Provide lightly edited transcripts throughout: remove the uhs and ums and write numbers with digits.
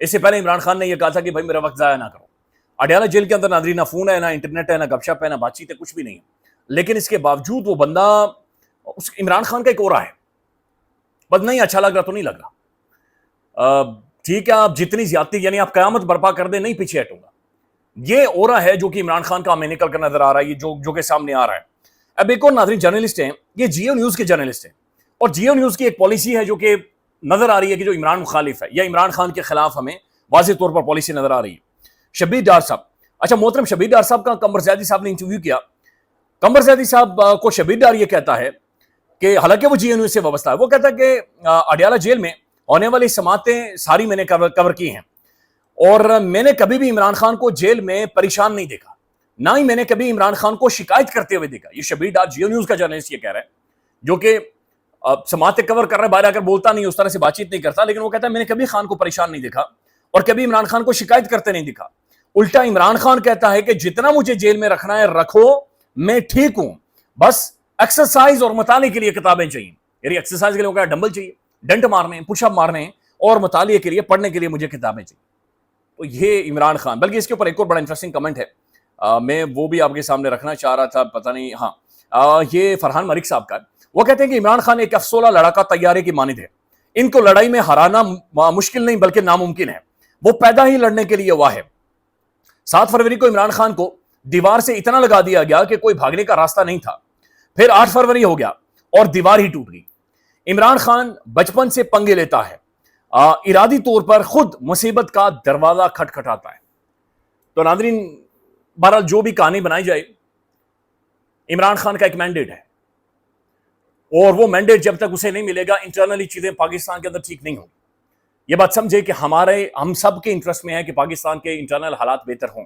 اس سے پہلے عمران خان نے یہ کہا تھا کہ بھائی میرا وقت ضائع نہ کرو. اڈیالہ جیل کے اندر ناظرین نہ فون ہے، نہ انٹرنیٹ ہے، نہ گپ شپ ہے، نہ بات چیت ہے، کچھ بھی نہیں ہے. لیکن اس کے باوجود وہ بندہ عمران خان کا ایک اورا ہے، بس نہیں اچھا لگ رہا تو نہیں لگ رہا. ٹھیک ہے آپ جتنی زیادتی یعنی آپ قیامت برپا کر دیں نہیں پیچھے ہٹوں گا، یہ اورا ہے جو کہ عمران خان کا ہمیں نکل کر نظر آ رہا ہے، جو کہ سامنے آ رہا ہے. اب ایک اور ناظرین جرنلسٹ ہیں، یہ جیو نیوز کے جرنلسٹ ہیں، اور جیو نیوز کی ایک پالیسی ہے جو کہ نظر آ رہی ہے کہ جو عمران مخالف ہے یا عمران خان کے خلاف ہمیں واضح طور پر پالیسی نظر آ رہی ہے. شبیر ڈار صاحب، اچھا محترم شبیر ڈار صاحب کا قمر زیدی صاحب نے انٹرویو کیا. قمر زیدی صاحب کو شبیر ڈار یہ کہتا ہے کہ حالانکہ وہ جی این یو سے وابستہ ہے، وہ کہتا ہے کہ اڈیالہ جیل میں ہونے والی سماعتیں ساری میں نے کور کی ہیں، اور میں نے کبھی بھی عمران خان کو جیل میں پریشان نہیں دیکھا، نہ ہی میں نے کبھی عمران خان کو شکایت کرتے ہوئے دیکھا. یہ شبیر ڈار جیو نیوز کا جرنلسٹ یہ کہہ رہا ہے، جو کہ سماعتیں کور کر رہا ہے، باہر آ کر بولتا نہیں، اس طرح سے بات چیت نہیں کرتا، لیکن وہ کہتا ہے میں نے کبھی خان کو پریشان نہیں دیکھا اور کبھی عمران خان کو شکایت کرتے نہیں دیکھا. الٹا عمران خان کہتا ہے کہ جتنا مجھے جیل میں رکھنا ہے رکھو، میں ٹھیک ہوں، بس ایکسرسائز اور مطالعے کے لیے کتابیں چاہیے. یعنی ایکسرسائز کے لیے ڈمبل چاہیے، ڈنٹ مارنے، پش اپ مارنے، اور مطالعے کے لیے پڑھنے کے لیے مجھے کتابیں چاہیے. تو یہ عمران خان، بلکہ اس کے اوپر ایک اور بڑا انٹرسٹنگ کمنٹ ہے، میں وہ بھی آپ کے سامنے رکھنا چاہ رہا تھا، پتہ نہیں، ہاں یہ فرحان ملک صاحب کا. وہ کہتے ہیں کہ عمران خان ایک افسولہ لڑاکا طیارے کی مانند ہے، ان کو لڑائی میں ہرانا مشکل نہیں بلکہ ناممکن ہے، وہ پیدا ہی لڑنے کے لیے ہوا ہے. 7 فروری کو عمران خان کو دیوار سے اتنا لگا دیا گیا کہ کوئی بھاگنے کا راستہ نہیں تھا. پھر 8 فروری ہو گیا اور دیوار ہی ٹوٹ گئی. عمران خان بچپن سے پنگے لیتا ہے، ارادی طور پر خود مصیبت کا دروازہ کھٹکھٹاتا ہے. تو ناظرین بہرحال جو بھی کہانی بنائی جائے، عمران خان کا ایک مینڈیٹ ہے، اور وہ مینڈیٹ جب تک اسے نہیں ملے گا انٹرنلی چیزیں پاکستان کے اندر ٹھیک نہیں ہوں. یہ بات سمجھے کہ ہم سب کے انٹرسٹ میں ہے کہ پاکستان کے انٹرنل حالات بہتر ہوں.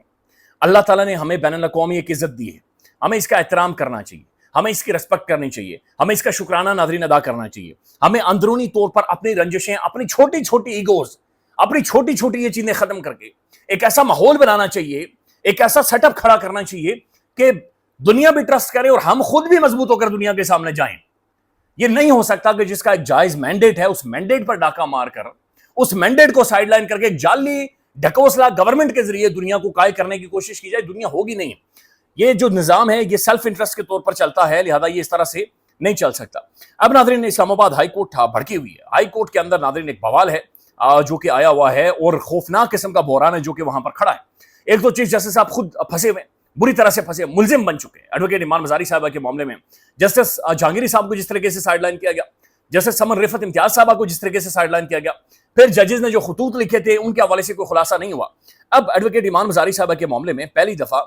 اللہ تعالیٰ نے ہمیں بین الاقوامی ایک عزت دی ہے، ہمیں اس کا احترام کرنا چاہیے، ہمیں اس کی ریسپیکٹ کرنی چاہیے، ہمیں اس کا شکرانہ ناظرین ادا کرنا چاہیے. ہمیں اندرونی طور پر اپنی رنجشیں، اپنی چھوٹی چھوٹی ایگوز، اپنی چھوٹی چھوٹی یہ چیزیں ختم کر کے ایک ایسا ماحول بنانا چاہیے، ایک ایسا سیٹ اپ کھڑا کرنا چاہیے کہ دنیا بھی ٹرسٹ کرے اور ہم خود بھی مضبوط ہو کر دنیا کے سامنے جائیں. یہ نہیں ہو سکتا کہ جس کا ایک جائز مینڈیٹ ہے اس مینڈیٹ پر ڈاکہ مار کر، اس مینڈیٹ کو سائیڈ لائن کر کے جعلی ڈھکوسلا گورنمنٹ کے ذریعے دنیا کو قائل کرنے کی کوشش کی جائے. دنیا ہوگی نہیں. یہ جو نظام ہے یہ سیلف انٹرسٹ کے طور پر چلتا ہے، لہذا یہ اس طرح سے نہیں چل سکتا. اب ناظرین اسلام آباد ہائی کورٹ بھڑکی ہوئی ہے. ہائی کورٹ کے اندر ناظرین ایک بوال ہے جو کہ آیا ہوا ہے، اور خوفناک قسم کا بحران ہے جو کہ وہاں پر کھڑا ہے. ایک تو چیف جسٹس صاحب خود پھنسے ہوئے، بری طرح سے پھنسے، ملزم بن چکے ہیں ایڈوکیٹ ایمان مزاری صاحبہ کے معاملے میں. جسٹس جہانگیری صاحب کو جس طریقے سے سائیڈ لائن کیا گیا، جسٹس سمن رفعت امتیاز صاحبہ کو جس طریقے سے سائیڈ لائن کیا گیا، پھر ججز نے جو خطوط لکھے تھے ان کے حوالے سے کوئی خلاصہ نہیں ہوا. اب ایڈوکیٹ ایمان مزاری صاحبہ کے معاملے میں پہلی دفعہ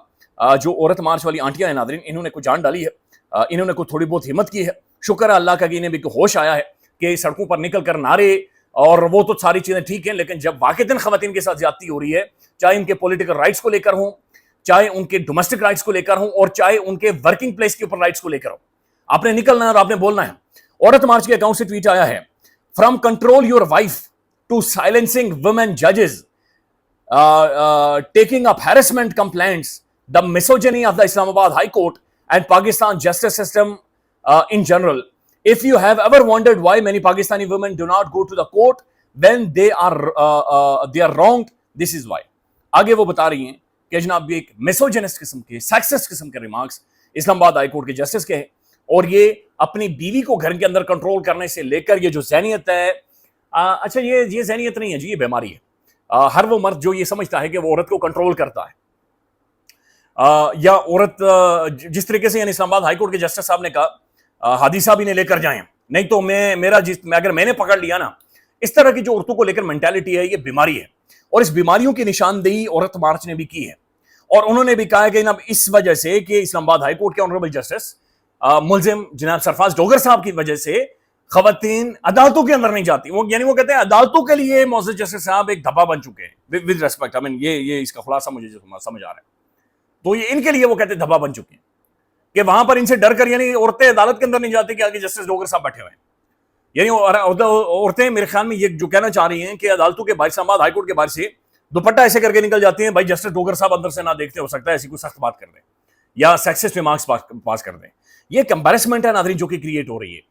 جو عورت مارچ والی آنٹیاں ہیں ناظرین، انہوں نے کوئی جان ڈالی ہے، انہوں نے کوئی تھوڑی بہت ہمت کی ہے. شکر ہے اللہ کا کہ انہیں بھی کوئی ہوش آیا ہے کہ سڑکوں پر نکل کر نعرے، اور وہ تو ساری چیزیں ٹھیک ہیں، لیکن جب واقعتاً خواتین کے ساتھ زیادتی ہو رہی ہے، چاہے ان کے پولیٹیکل رائٹس کو لے کر ہوں، چاہے ان کے ڈومیسٹک رائٹس کو لے کر ہوں، اور چاہے ان کے ورکنگ پلیس کے اوپر رائٹس کو لے کر ہوں، آپ نے نکلنا ہے اور آپ نے بولنا ہے. عورت مارچ کے اکاؤنٹ سے ٹویٹ آیا ہے، from control your wife to silencing women ججز taking up harassment complaints, the misogyny of the Islamabad High Court and Pakistan justice system in general. If you have ever wondered why many Pakistani women do not go to the court when they are wronged, this is why. آگے وہ بتا رہی ہیں کہ جناب یہ ایک میسوجنسٹ قسم کے، سیکسسٹ قسم کے ریمارکس اسلام آباد ہائی کورٹ کے جسٹس کے ہیں، اور یہ اپنی بیوی کو گھر کے اندر کنٹرول کرنے سے لے کر یہ جو ذہنیت ہے، اچھا یہ ذہنیت نہیں ہے جی، یہ بیماری ہے. ہر وہ مرد جو یہ سمجھتا ہے کہ وہ عورت کو کنٹرول کرتا ہے، یا عورت جس طریقے سے یعنی اسلام آباد ہائی کورٹ کے جسٹس صاحب نے کہا ہادی صاحب انہیں لے کر جائیں، نہیں تو اگر میں نے پکڑ لیا نا، اس طرح کی جو عورتوں کو لے کر مینٹالٹی ہے یہ بیماری ہے. اور اس بیماریوں کی نشاندہی عورت مارچ نے بھی کی ہے، اور انہوں نے بھی کہا ہے کہ جناب اس وجہ سے کہ اسلام آباد ہائی کورٹ کے آنریبل جسٹس ملزم جناب سرفراز ڈوگر صاحب کی وجہ سے خواتین عدالتوں کے اندر نہیں جاتی. وہ کہتے ہیں عدالتوں کے لیے معزز جسٹس صاحب ایک دھبا بن چکے ہیں، ود ریسپیکٹ، یہ اس کا خلاصہ مجھے سمجھ آ رہا ہے. تو یہ ان کے لیے وہ کہتے ہیں دھبا بن چکے ہیں کہ وہاں پر ان سے ڈر کر، یعنی عورتیں عدالت کے اندر نہیں جاتی کہ آگے جسٹس ڈوگر صاحب بیٹھے ہوئے ہیں. یعنی عورتیں میرے خیال میں یہ جو کہنا چاہ رہی ہیں کہ عدالتوں کے باہر، اسلام آباد ہائی کورٹ کے باہر سے دوپٹہ ایسے کر کے نکل جاتی ہیں، بھائی جسٹس ڈوگر صاحب اندر سے نہ دیکھتے، ہو سکتا ہے ایسی کوئی سخت بات کر دیں یا سیکسسٹ ریمارکس پاس کر دیں. یہ ایک امبیرسمنٹ ہے ناظرین جو کہ کریٹ ہو رہی ہے.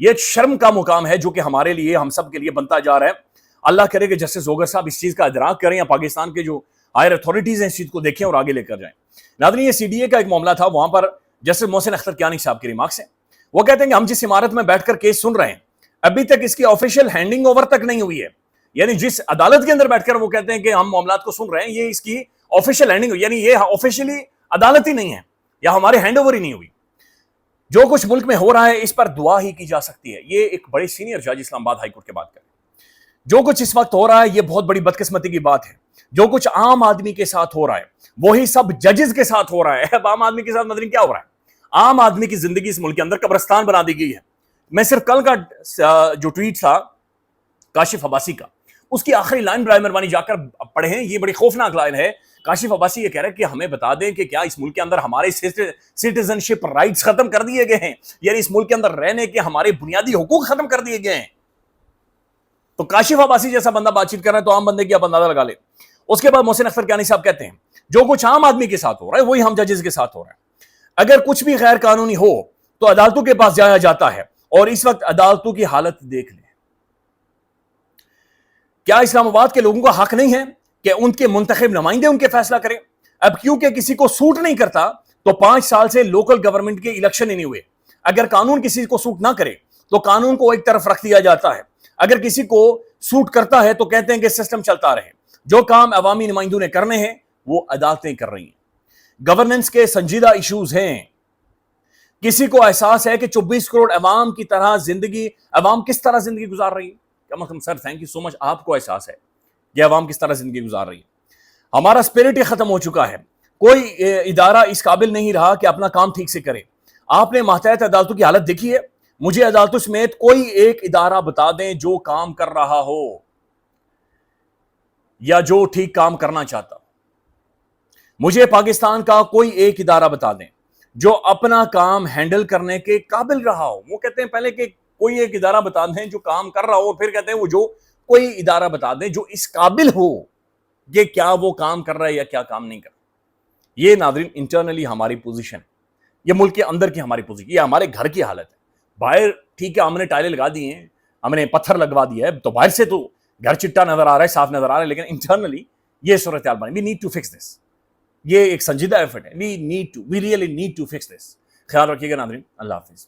یہ ایک شرم کا مقام ہے جو کہ ہمارے لیے، ہم سب کے لیے بنتا جا رہا ہے. اللہ کرے کہ جسٹس زوگر صاحب اس چیز کا ادراک کریں یا پاکستان کے جو ہائر اتھارٹیز ہیں اس چیز کو دیکھیں اور آگے لے کر جائیں. ناظرین یہ سی ڈی اے کا ایک معاملہ تھا, وہاں پر جسٹس محسن اختر کیانی صاحب کی ریمارکس ہیں. وہ کہتے ہیں کہ ہم جس عمارت میں بیٹھ کر کیس سن رہے ہیں ابھی تک اس کی آفیشیل ہینڈنگ اوور تک نہیں ہوئی ہے. یعنی جس عدالت کے اندر بیٹھ کر وہ کہتے ہیں کہ ہم معاملات کو سن رہے ہیں, یہ اس کی آفیشیل ہینڈنگ, یعنی یہ آفیشیلی عدالت ہی نہیں ہے یا ہمارے ہینڈ اوور ہی نہیں ہوئی. جو کچھ ملک میں ہو رہا ہے اس پر دعا ہی کی جا سکتی ہے. یہ ایک بڑے سینئر جج اسلام آباد ہائی کورٹ کے بات کریں. جو کچھ اس وقت ہو رہا ہے یہ بہت بڑی بدقسمتی کی بات ہے. جو کچھ عام آدمی کے ساتھ ہو رہا ہے وہی سب ججز کے ساتھ ہو رہا ہے. اب عام آدمی کے ساتھ مدرین کیا ہو رہا ہے؟ عام آدمی کی زندگی اس ملک کے اندر قبرستان بنا دی گئی ہے. میں صرف کل کا جو ٹویٹ تھا کاشف عباسی کا, اس کی آخری لائن برائے مہربانی جا کر پڑھیں, یہ بڑی خوفناک لائن ہے. کاشف عباسی یہ کہہ رہا ہے کہ ہمیں بتا دیں کہ کیا اس ملک کے اندر ہمارے سٹیزن شپ رائٹس ختم کر دیے گئے ہیں, یعنی اس ملک کے اندر رہنے کے ہمارے بنیادی حقوق ختم کر دیے گئے ہیں. تو کاشف عباسی جیسا بندہ بات چیت کر رہا ہے تو عام بندے کی آپ اندازہ لگا لیں. اس کے بعد محسن اختر کیانی صاحب کہتے ہیں جو کچھ عام آدمی کے ساتھ ہو رہا ہے وہی ہم ججز کے ساتھ ہو رہا ہے. اگر کچھ بھی غیر قانونی ہو تو عدالتوں کے پاس جایا جاتا ہے, اور اس وقت عدالتوں کی حالت دیکھ لیں. کیا اسلام آباد کے لوگوں کا حق نہیں ہے کہ ان کے منتخب نمائندے ان کے فیصلہ کریں؟ اب کیونکہ کسی کو سوٹ نہیں کرتا تو 5 سال سے لوکل گورنمنٹ کے الیکشن ہی نہیں ہوئے. اگر قانون کسی کو سوٹ نہ کرے تو قانون کو ایک طرف رکھ دیا جاتا ہے, اگر کسی کو سوٹ کرتا ہے تو کہتے ہیں کہ سسٹم چلتا رہے. جو کام عوامی نمائندوں نے کرنے ہیں وہ عدالتیں کر رہی ہیں. گورننس کے سنجیدہ ایشوز ہیں. کسی کو احساس ہے کہ 24 کروڑ عوام کی طرح زندگی, عوام کس طرح زندگی گزار رہی ہے؟ سر تھینک یو سو مچ, آپ کو احساس ہے کہ عوام کس طرح زندگی گزار رہی ہے. ہمارا اسپرٹ ہی ختم ہو چکا ہے. کوئی ادارہ اس قابل نہیں رہا کہ اپنا کام ٹھیک سے کرے. آپ نے ماتحت عدالتوں کی حالت دیکھی ہے؟ مجھے عدالتوں سمیت کوئی ایک ادارہ بتا دیں جو کام کر رہا ہو یا جو ٹھیک کام کرنا چاہتا. مجھے پاکستان کا کوئی ایک ادارہ بتا دیں جو اپنا کام ہینڈل کرنے کے قابل رہا ہو. وہ کہتے ہیں پہلے کہ کوئی ایک ادارہ بتا دیں جو کام کر رہا ہو, پھر کہتے ہیں وہ جو کوئی ادارہ بتا دیں جو اس قابل ہو یہ کیا وہ کام کر رہا ہے یا کیا کام نہیں کر رہا. یہ ناظرین انٹرنلی ہماری پوزیشن, یہ ملک کے اندر کی ہماری پوزیشن, یہ ہمارے گھر کی حالت ہے. باہر ٹھیک ہے ہم نے ٹائلیں لگا دی ہیں, ہم نے پتھر لگوا دیا ہے, تو باہر سے تو گھر چٹا نظر آ رہا ہے, صاف نظر آ رہا ہے, لیکن انٹرنلی یہ صورتحال بنی. We need to fix this. یہ ایک سنجیدہ ایفرٹ ہے. We really need to fix this. خیال رکھیے گا ناظرین. اللہ حافظ.